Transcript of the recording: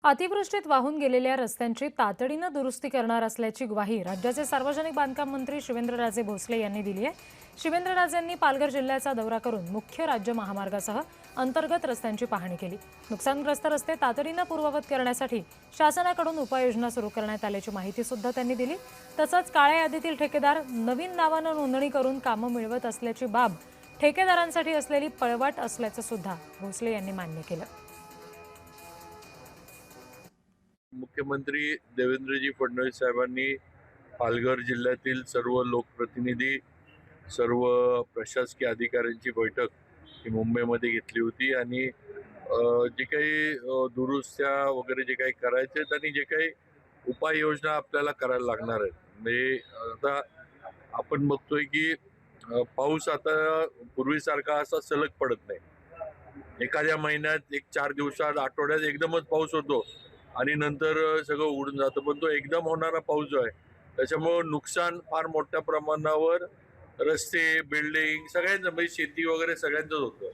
अतिवृष्टीत वाहून गेलेल्या रस्त्यांची तातडीनं दुरुस्ती करणार असल्याची ग्वाही राज्याचे सार्वजनिक बांधकाम मंत्री शिवेंद्रराजे भोसले यांनी दिली आहे। शिवेंद्रराजेंनी पालघर जिल्ह्याचा दौरा करून मुख्य राज्य महामार्गासह अंतर्गत रस्त्यांची पाहणी केली। नुकसानग्रस्त रस्ते तातडीनं पूर्ववत करण्यासाठी शासनाकडून उपाययोजना सुरू करण्यात आल्याची माहिती सुद्धा त्यांनी दिली। तसंच काळ्या यादीतील ठेकेदार नवीन नावानं नोंदणी करून कामं मिळवत असल्याची बाब ठेकेदारांसाठी असलेली पळवाट असल्याचं सुद्धा भोसले यांनी मान्य केलं। मुख्यमंत्री देवेंद्रजी फडणवीस साहेबांनी पालघर जिल्ह्यातील सर्व लोकप्रतिनिधी, सर्व प्रशासकीय अधिकाऱ्यांची बैठक ही मुंबईमध्ये घेतली होती आणि जे काही दुरुस्त्या वगैरे जे काही करायचे आणि जे काही उपाययोजना आपल्याला करायला लागणार आहेत, म्हणजे आता आपण बघतोय की पाऊस आता पूर्वीसारखा असा सलग पडत नाही। एखाद्या महिन्यात 4 दिवसात, आठवड्यात एकदमच पाऊस होतो आणि नंतर सगळं उडून जातं। पण तो एकदम होणारा पाऊस जो आहे त्याच्यामुळे नुकसान फार मोठ्या प्रमाणावर रस्ते, बिल्डिंग सगळ्यांचं, म्हणजे शेती वगैरे सगळ्यांचंच होतं।